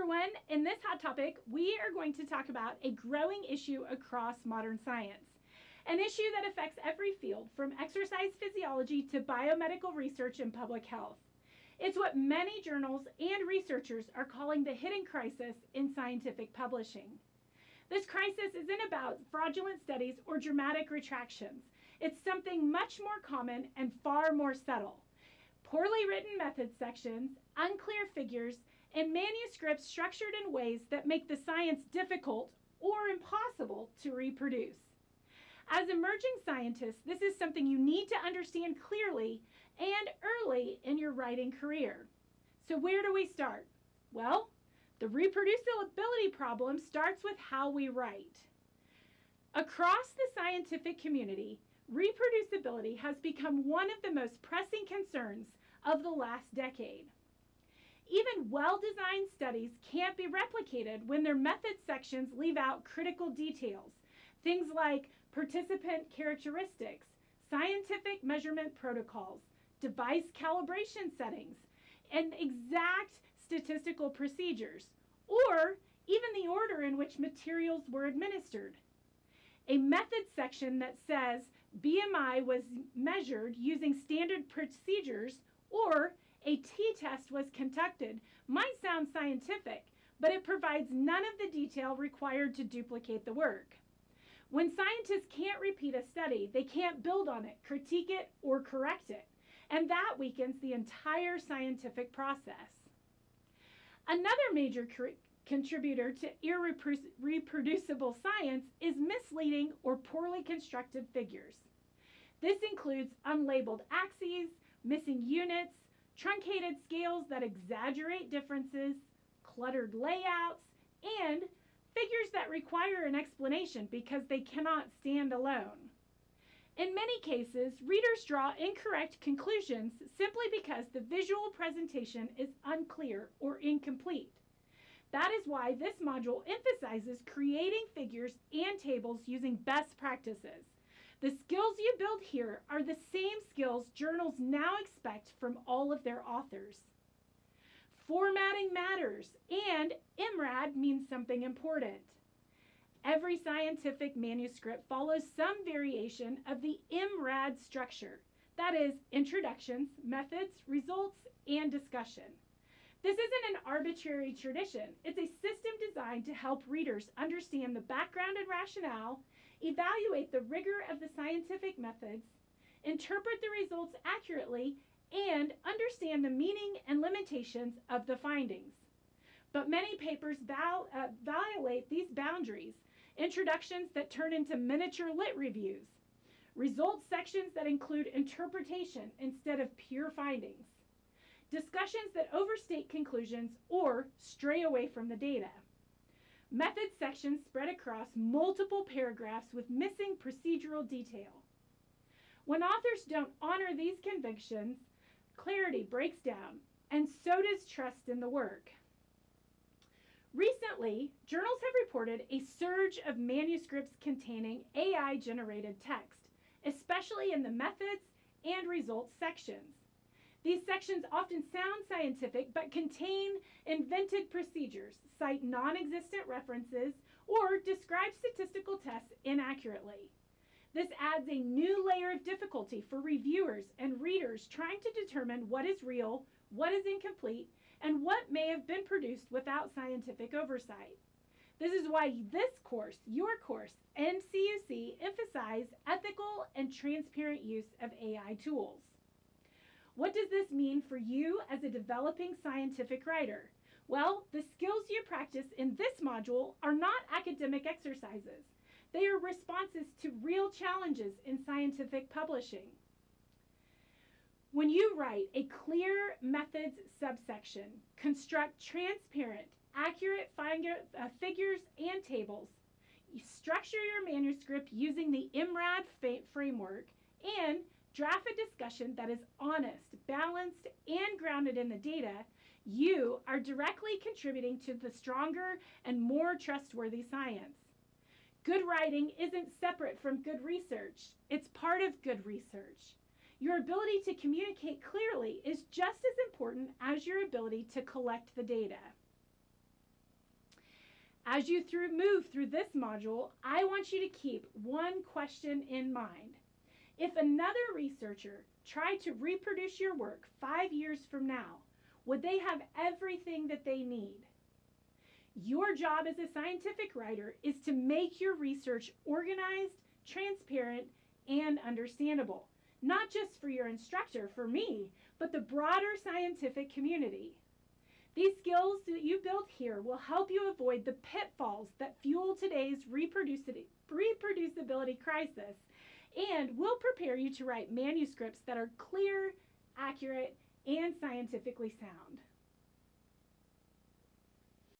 everyone. In this hot topic, we are going to talk about a growing issue across modern science. An issue that affects every field, from exercise physiology to biomedical research and public health. It's what many journals and researchers are calling the hidden crisis in scientific publishing. This crisis isn't about fraudulent studies or dramatic retractions. It's something much more common and far more subtle. Poorly written method sections, unclear figures, and manuscripts structured in ways that make the science difficult or impossible to reproduce. As emerging scientists, this is something you need to understand clearly and early in your writing career. So where do we start? Well, the reproducibility problem starts with how we write. Across the scientific community, reproducibility has become one of the most pressing concerns of the last decade. Even well-designed studies can't be replicated when their method sections leave out critical details, things like participant characteristics, scientific measurement protocols, device calibration settings, and exact statistical procedures, or even the order in which materials were administered. A method section that says BMI was measured using standard procedures or a t-test was conducted might sound scientific, but it provides none of the detail required to duplicate the work. When scientists can't repeat a study, they can't build on it, critique it, or correct it, and that weakens the entire scientific process. Another major contributor to irreproducible science is misleading or poorly constructed figures. This includes unlabeled axes, missing units, truncated scales that exaggerate differences, cluttered layouts, and figures that require an explanation because they cannot stand alone. In many cases, readers draw incorrect conclusions simply because the visual presentation is unclear or incomplete. That is why this module emphasizes creating figures and tables using best practices. The skills you build here are the same skills journals now expect from all of their authors. Formatting matters, and IMRAD means something important. Every scientific manuscript follows some variation of the IMRAD structure. That is, introductions, methods, results, and discussion. This isn't an arbitrary tradition. It's a system designed to help readers understand the background and rationale, evaluate the rigor of the scientific methods, interpret the results accurately, and understand the meaning and limitations of the findings. But many papers violate these boundaries. Introductions that turn into miniature lit reviews, results sections that include interpretation instead of pure findings, discussions that overstate conclusions or stray away from the data, method sections spread across multiple paragraphs with missing procedural detail. When authors don't honor these convictions, clarity breaks down, and so does trust in the work. Recently, journals have reported a surge of manuscripts containing AI-generated text, especially in the methods and results sections. These sections often sound scientific but contain invented procedures, cite non-existent references, or describe statistical tests inaccurately. This adds a new layer of difficulty for reviewers and readers trying to determine what is real, what is incomplete, and what may have been produced without scientific oversight. This is why this course, your course, and CUC emphasize ethical and transparent use of AI tools. What does this mean for you as a developing scientific writer? Well, the skills you practice in this module are not academic exercises. They are responses to real challenges in scientific publishing. When you write a clear methods subsection, construct transparent, accurate figures and tables, you structure your manuscript using the IMRAD framework, and draft a discussion that is honest, balanced, and grounded in the data, you are directly contributing to the stronger and more trustworthy science. Good writing isn't separate from good research. It's part of good research. Your ability to communicate clearly is just as important as your ability to collect the data. As you move through this module, I want you to keep one question in mind. If another researcher tried to reproduce your work 5 years from now, would they have everything that they need? Your job as a scientific writer is to make your research organized, transparent, and understandable, not just for your instructor, for me, but the broader scientific community. These skills that you build here will help you avoid the pitfalls that fuel today's reproducibility crisis and will prepare you to write manuscripts that are clear, accurate, and scientifically sound.